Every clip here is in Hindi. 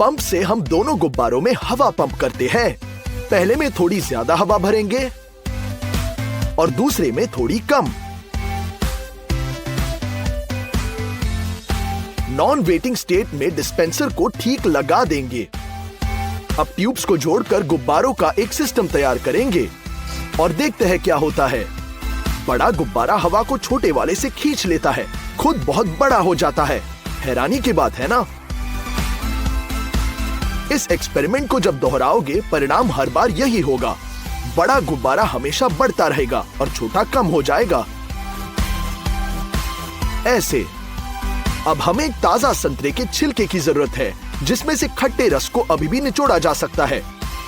पंप से हम दोनों गुब्बारों में हवा पंप करते हैं। पहले में थोड़ी ज्यादा हवा भरेंगे और दूसरे में थोड़ी कम। नॉन वेटिंग स्टेट में डिस्पेंसर को ठीक लगा देंगे। अब ट्यूब्स को जोड़कर गुब्बारों का एक सिस्टम तैयार करेंगे और देखते हैं क्या होता है। बड़ा गुब्बारा हवा को छोटे वाले से खींच लेता है, खुद बहुत बड़ा हो जाता है। हैरानी की बात है ना? इस एक्सपेरिमेंट को जब दोहराओगे परिणाम हर बार यही होगा। बड़ा गुब्बारा हमेशा बढ़ता रहेगा और छोटा कम हो जाएगा। ऐसे। अब हमें एक ताजा संतरे के छिलके की जरूरत है जिसमें से खट्टे रस को अभी भी निचोड़ा जा सकता है।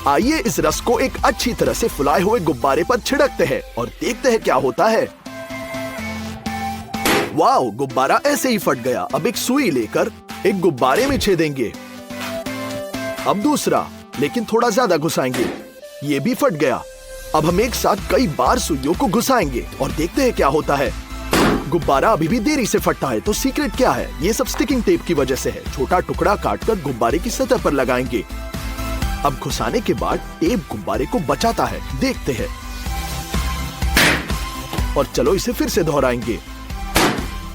आइए इस रस को एक अच्छी तरह से फुलाए हुए गुब्बारे पर छिड़कते हैं और देखते हैं क्या होता है। वाओ, गुब्बारा ऐसे ही फट गया। अब एक सुई लेकर एक गुब्बारे में छेदेंगे। अब दूसरा, लेकिन थोड़ा ज्यादा घुसाएंगे। ये भी फट गया। अब हम एक साथ कई बार सुइयों को घुसाएंगे और देखते हैं क्या होता है। गुब्बारा अभी भी देरी से फटता है, तो सीक्रेट क्या है? ये सब स्टिकिंग टेप की वजह से है। छोटा टुकड़ा काटकर गुब्बारे की सतह पर लगाएंगे। अब घुसाने के बाद टेप गुब्बारे को बचाता है। देखते हैं और चलो इसे फिर से दोहराएंगे।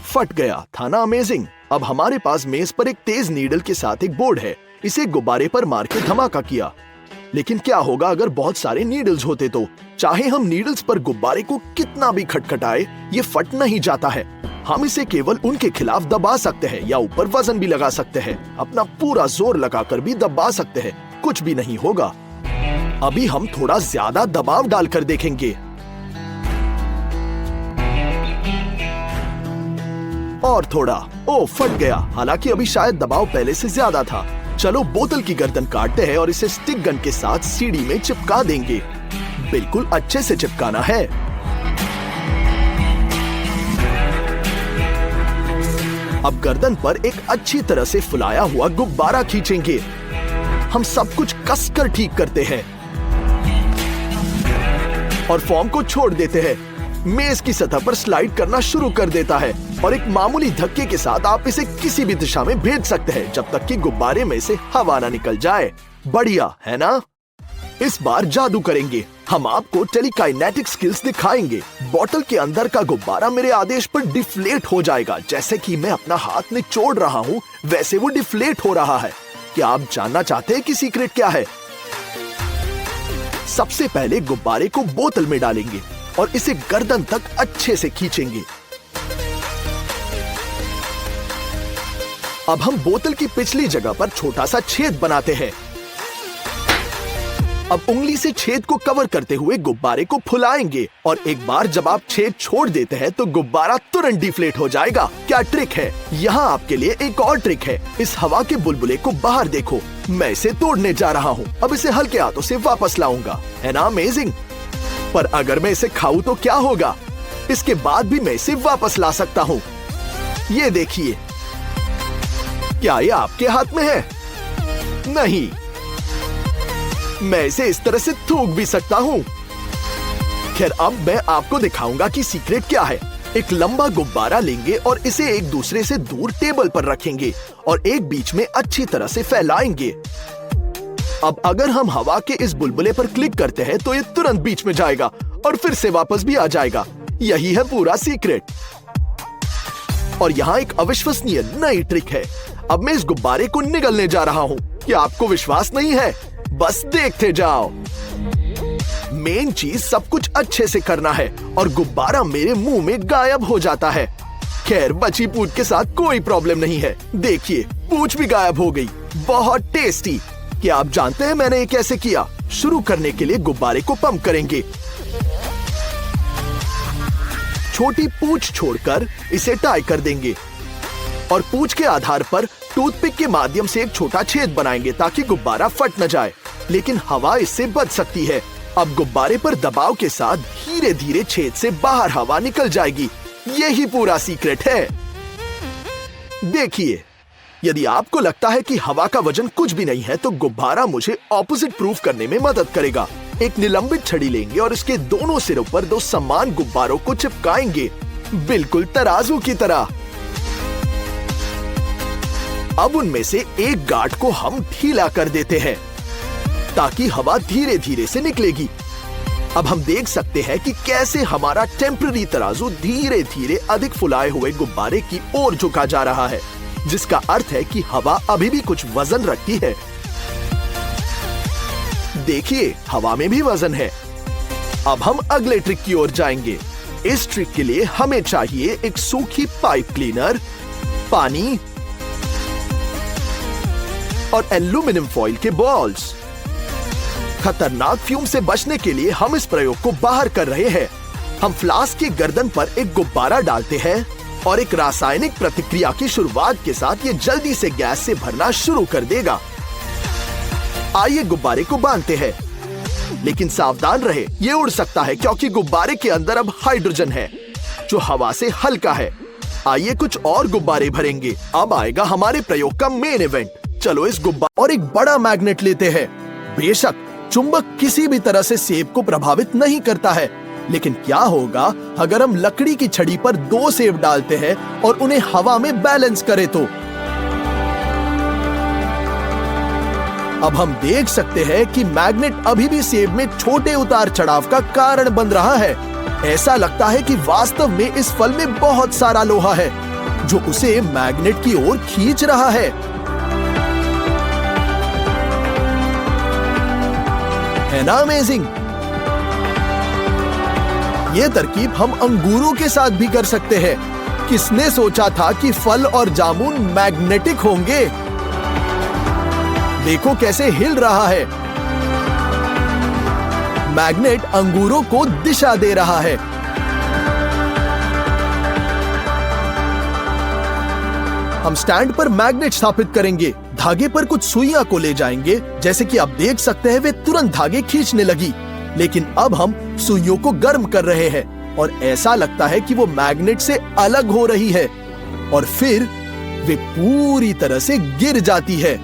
फट गया था ना? अमेजिंग। अब हमारे पास मेज पर एक तेज नीडल के साथ एक बोर्ड है। इसे गुब्बारे पर मार के धमाका किया। लेकिन क्या होगा अगर बहुत सारे नीडल्स होते तो? चाहे हम नीडल्स पर गुब्बारे को कितना भी खटखटाए, ये फट नहीं जाता है। हम इसे केवल उनके खिलाफ दबा सकते हैं या ऊपर वजन भी लगा सकते हैं। अपना पूरा जोर लगाकर भी दबा सकते हैं, कुछ भी नहीं होगा। अभी हम थोड़ा ज्यादा दबाव डालकर देखेंगे। और थोड़ा। ओ, फट गया। हालांकि अभी शायद दबाव पहले से ज्यादा था। चलो बोतल की गर्दन काटते हैं और इसे स्टिक गन के साथ सीढ़ी में चिपका देंगे। बिल्कुल अच्छे से चिपकाना है। अब गर्दन पर एक अच्छी तरह से फुलाया हुआ गुब्बारा खींचेंगे। हम सब कुछ कसकर ठीक करते हैं और फॉर्म को छोड़ देते हैं। मेज की सतह पर स्लाइड करना शुरू कर देता है और एक मामूली धक्के के साथ आप इसे किसी भी दिशा में भेज सकते हैं जब तक कि गुब्बारे में से हवा ना निकल जाए। बढ़िया है ना? इस बार जादू करेंगे। हम आपको टेलीकाइनेटिक स्किल्स दिखाएंगे। बोतल के अंदर का गुब्बारा मेरे आदेश पर डिफ्लेट हो जाएगा। जैसे कि मैं अपना हाथ निचोड़ रहा हूँ वैसे वो डिफ्लेट हो रहा है। क्या आप जानना चाहते हैं कि सीक्रेट क्या है? सबसे पहले गुब्बारे को बोतल में डालेंगे और इसे गर्दन तक अच्छे से खींचेंगे। अब हम बोतल की पिछली जगह पर छोटा सा छेद बनाते हैं। अब उंगली से छेद को कवर करते हुए गुब्बारे को फुलाएंगे और एक बार जब आप छेद छोड़ देते हैं तो गुब्बारा तुरंत डिफ्लेट हो जाएगा। क्या ट्रिक है? यहाँ आपके लिए एक और ट्रिक है। इस हवा के बुलबुले को बाहर देखो। मैं इसे तोड़ने जा रहा हूँ। अब इसे हल्के हाथों से वापस लाऊंगा। है ना अमेजिंग? पर अगर मैं इसे खाऊं तो क्या होगा? इसके बाद भी मैं इसे वापस ला सकता हूँ। ये देखिए। क्या ये आपके हाथ में है? नहीं। मैं इसे इस तरह से थूक भी सकता हूँ। खैर, अब मैं आपको दिखाऊंगा कि सीक्रेट क्या है। एक लंबा गुब्बारा लेंगे और इसे एक दूसरे से दूर टेबल पर रखेंगे और एक बीच में अच्छी तरह से फैलाएंगे। अब अगर हम हवा के इस बुलबुले पर क्लिक करते हैं तो ये तुरंत बीच में जाएगा और फिर से वापस भी आ जाएगा। यही है पूरा सीक्रेट। और यहाँ एक अविश्वसनीय नई ट्रिक है। अब मैं इस गुब्बारे को निगलने जा रहा हूँ। क्या आपको विश्वास नहीं है? बस देखते जाओ। मेन चीज सब कुछ अच्छे से करना है और गुब्बारा मेरे मुंह में गायब हो जाता है। खैर, बची पूछ के साथ कोई प्रॉब्लम नहीं है। देखिए, पूछ भी गायब हो गई। बहुत टेस्टी। क्या आप जानते हैं मैंने ये कैसे किया? शुरू करने के लिए गुब्बारे को पंप करेंगे। छोटी पूंछ छोड़कर इसे टाई कर देंगे और पूंछ के आधार पर टूथपिक के माध्यम से एक छोटा छेद बनाएंगे ताकि गुब्बारा फट न जाए, लेकिन हवा इससे बच सकती है। अब गुब्बारे पर दबाव के साथ धीरे धीरे छेद से बाहर हवा निकल जाएगी। यही पूरा सीक्रेट है। देखिए, यदि आपको लगता है कि हवा का वजन कुछ भी नहीं है तो गुब्बारा मुझे ऑपोजिट प्रूफ करने में मदद करेगा। एक निलंबित छड़ी लेंगे और इसके दोनों सिरों पर दो समान गुब्बारों को चिपकाएंगे, बिल्कुल तराजू की तरह। अब उनमें से एक गार्ड को हम ढीला कर देते हैं ताकि हवा धीरे धीरे से निकलेगी। अब हम देख सकते हैं कि कैसे हमारा टेम्पररी तराजू धीरे धीरे अधिक फुलाए हुए गुब्बारे की ओर झुका जा रहा है, जिसका अर्थ है कि हवा अभी भी कुछ वजन रखती है। देखिए, हवा में भी वजन है। अब हम अगले ट्रिक की ओर जाएंगे। इस ट्रिक के लिए हमें चाहिए एक सूखी पाइप क्लीनर, पानी और एल्यूमिनियम फॉइल के बॉल्स। खतरनाक फ्यूम से बचने के लिए हम इस प्रयोग को बाहर कर रहे हैं। हम फ्लास्क की गर्दन पर एक गुब्बारा डालते हैं और एक रासायनिक प्रतिक्रिया की शुरुआत के साथ ये जल्दी से गैस से भरना शुरू कर देगा। आइए गुब्बारे को बांधते हैं, लेकिन सावधान रहे, ये उड़ सकता है क्योंकि गुब्बारे के अंदर अब हाइड्रोजन है जो हवा से हल्का है। आइए कुछ और गुब्बारे भरेंगे। अब आएगा हमारे प्रयोग का मेन इवेंट। चलो इस गुब्बारे और एक बड़ा मैग्नेट लेते हैं। बेशक चुंबक किसी भी तरह से सेब को प्रभावित नहीं करता है, लेकिन क्या होगा अगर हम लकड़ी की छड़ी पर 2 सेब डालते हैं और उन्हें हवा में बैलेंस करें तो? अब हम देख सकते हैं कि मैग्नेट अभी भी सेब में छोटे उतार चढ़ाव का कारण बन रहा है। ऐसा लगता है कि वास्तव में इस फल में बहुत सारा लोहा है जो उसे मैग्नेट की ओर खींच रहा है। है ना अमेजिंग? ये तरकीब हम अंगूरों के साथ भी कर सकते हैं। किसने सोचा था कि फल और जामुन मैग्नेटिक होंगे? देखो कैसे हिल रहा है। मैग्नेट अंगूरों को दिशा दे रहा है। हम स्टैंड पर मैग्नेट स्थापित करेंगे। धागे पर कुछ सुइयां को ले जाएंगे। जैसे कि आप देख सकते हैं वे तुरंत धागे खींचने लगी, लेकिन अब हम सुइयों को गर्म कर रहे हैं और ऐसा लगता है कि वो मैग्नेट से अलग हो रही है और फिर वे पूरी तरह से गिर जाती है।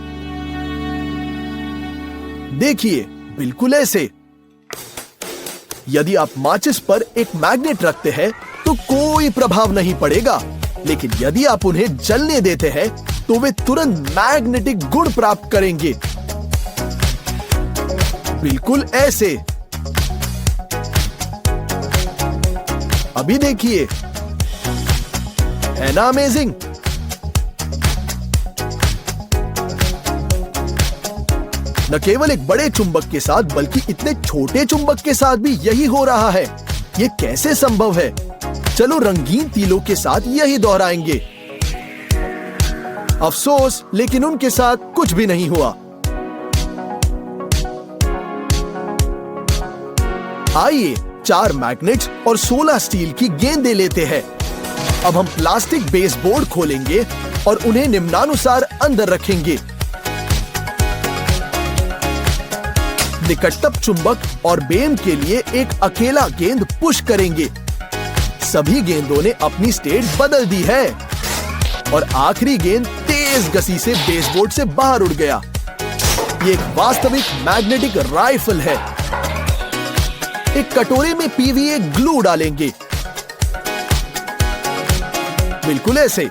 देखिए, बिल्कुल ऐसे। यदि आप माचिस पर एक मैग्नेट रखते हैं तो कोई प्रभाव नहीं पड़ेगा, लेकिन यदि आप उन्हें जलने देते हैं तो वे तुरंत मैग्नेटिक गुण प्राप्त करेंगे। बिल्कुल ऐसे। अभी देखिए, है ना अमेजिंग? न केवल एक बड़े चुंबक के साथ बल्कि इतने छोटे चुंबक के साथ भी यही हो रहा है। ये कैसे संभव है? चलो रंगीन तीलों के साथ यही दोहराएंगे। अफसोस, लेकिन उनके साथ कुछ भी नहीं हुआ। आइए 4 मैग्नेट्स और 16 स्टील की गेंदें लेते हैं। अब हम प्लास्टिक बेसबोर्ड खोलेंगे और उन्हें निम्नानुसार अंदर रखेंगे। निकटतम चुंबक और बेम के लिए एक अकेला गेंद पुश करेंगे। सभी गेंदों ने अपनी स्टेट बदल दी है और आखिरी गेंद तेज गति से बेसबोर्ड से बाहर उड़ गया। ये एक वास्तविक मैग्नेटिक राइफल है। एक कटोरे में पीवीए ग्लू डालेंगे, बिल्कुल ऐसे।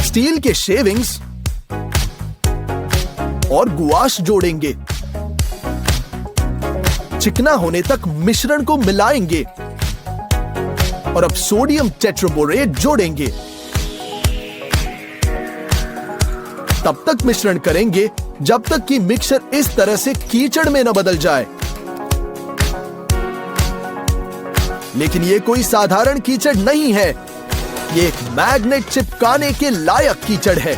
स्टील के शेविंग्स और गुआश जोड़ेंगे। चिकना होने तक मिश्रण को मिलाएंगे और अब सोडियम टेट्राबोरेट जोड़ेंगे। तब तक मिश्रण करेंगे जब तक कि मिक्सचर इस तरह से कीचड़ में न बदल जाए। लेकिन ये कोई साधारण कीचड़ नहीं है, ये एक मैग्नेट चिपकाने के लायक कीचड़ है।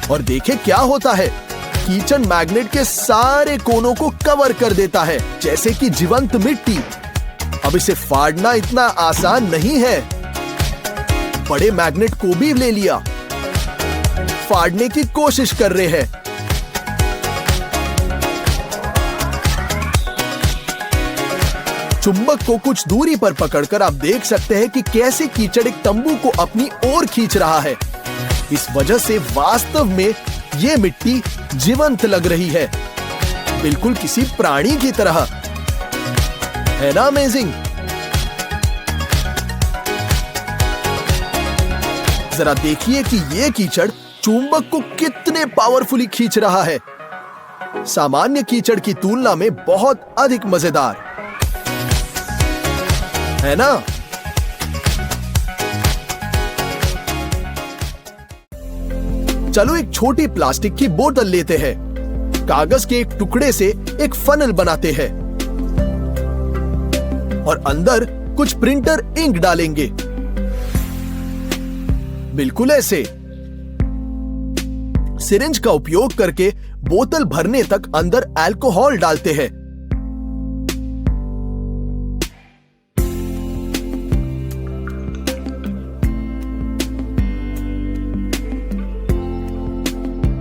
और देखें क्या होता है, कीचड़ मैग्नेट के सारे कोनों को कवर कर देता है जैसे कि जीवंत मिट्टी। अब इसे फाड़ना इतना आसान नहीं है। बड़े मैग्नेट को भी ले लिया, फाड़ने की कोशिश कर रहे हैं। चुंबक को कुछ दूरी पर पकड़कर आप देख सकते हैं कि कैसे कीचड़ एक तंबू को अपनी ओर खींच रहा है। इस वजह से वास्तव में ये मिट्टी जीवंत लग रही है, बिल्कुल किसी प्राणी की तरह। है ना अमेजिंग? जरा देखिए कि ये कीचड़ चुंबक को कितने पावरफुली खींच रहा है। सामान्य कीचड़ की तुलना में बहुत अधिक मजेदार है ना? चलो एक छोटी प्लास्टिक की बोतल लेते हैं, कागज के एक टुकड़े से एक फनल बनाते हैं और अंदर कुछ प्रिंटर इंक डालेंगे, बिल्कुल ऐसे। सिरिंज का उपयोग करके बोतल भरने तक अंदर अल्कोहल डालते हैं।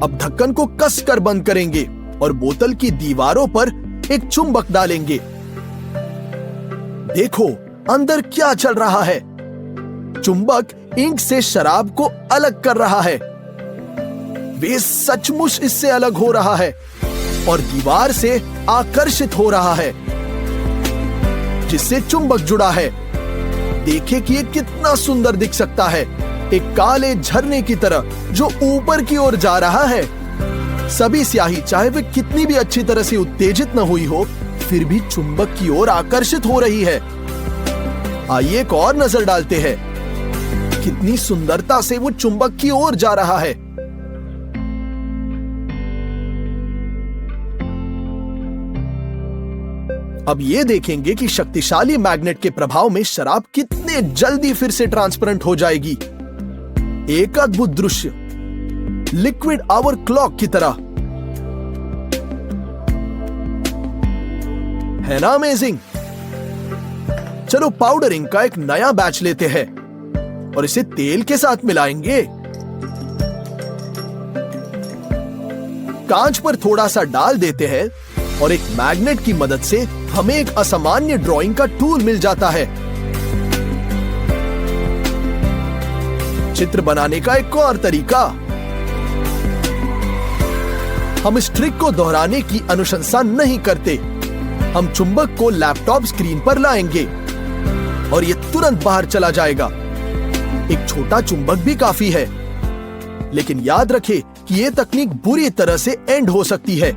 अब ढक्कन को कसकर बंद करेंगे और बोतल की दीवारों पर एक चुंबक डालेंगे। देखो अंदर क्या चल रहा है। चुंबक इंक से शराब को अलग कर रहा है। वे सचमुच इससे अलग हो रहा है और दीवार से आकर्षित हो रहा है, जिससे चुंबक जुड़ा है। देखें कि ये कितना सुंदर दिख सकता है, एक काले झरने की तरह जो ऊपर की ओर जा रहा है। सभी स्याही चाहे वे कितनी भी अच्छी तरह से उत्तेजित न हुई हो, फिर भी चुंबक की ओर आकर्षित हो रही है। आइए एक और नजर डालते हैं, कितनी सुंदरता से वो चुंबक की ओर जा रहा है। अब ये देखेंगे कि शक्तिशाली मैग्नेट के प्रभाव में शराब कितने जल्दी फिर से ट्रांसपेरेंट हो जाएगी। एक अद्भुत दृश्य, लिक्विड आवर क्लॉक की तरह, है ना अमेजिंग? चलो पाउडर इंक का एक नया बैच लेते हैं और इसे तेल के साथ मिलाएंगे। कांच पर थोड़ा सा डाल देते हैं और एक मैग्नेट की मदद से हमें एक असामान्य ड्राइंग का टूल मिल जाता है। चित्र बनाने का एक और तरीका, हम इस ट्रिक को दोहराने की अनुशंसा नहीं करते। हम चुंबक को लैपटॉप स्क्रीन पर लाएंगे और यह तुरंत बाहर चला जाएगा। एक छोटा चुंबक भी काफी है, लेकिन याद रखें कि यह तकनीक बुरी तरह से एंड हो सकती है।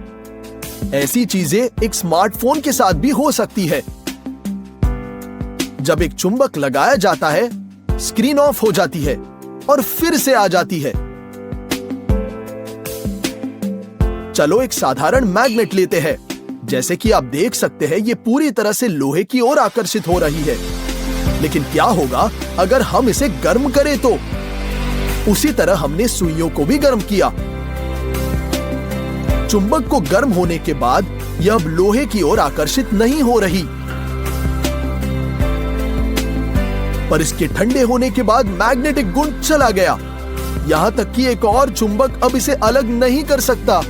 ऐसी चीजें एक स्मार्टफोन के साथ भी हो सकती है। जब एक चुंबक लगाया जाता है, स्क्रीन ऑफ हो जाती है और फिर से आ जाती है। चलो एक साधारण मैग्नेट लेते हैं। जैसे कि आप देख सकते हैं, ये पूरी तरह से लोहे की ओर आकर्षित हो रही है। लेकिन क्या होगा अगर हम इसे गर्म करें तो? उसी तरह हमने सुइयों को भी गर्म किया। चुंबक को गर्म होने के बाद यह अब लोहे की ओर आकर्षित नहीं हो रही, पर इसके ठंडे होने के बाद मैग्नेटिक गुण चला गया। यहां तक कि एक और चुंबक अब इसे अलग नहीं कर सकता।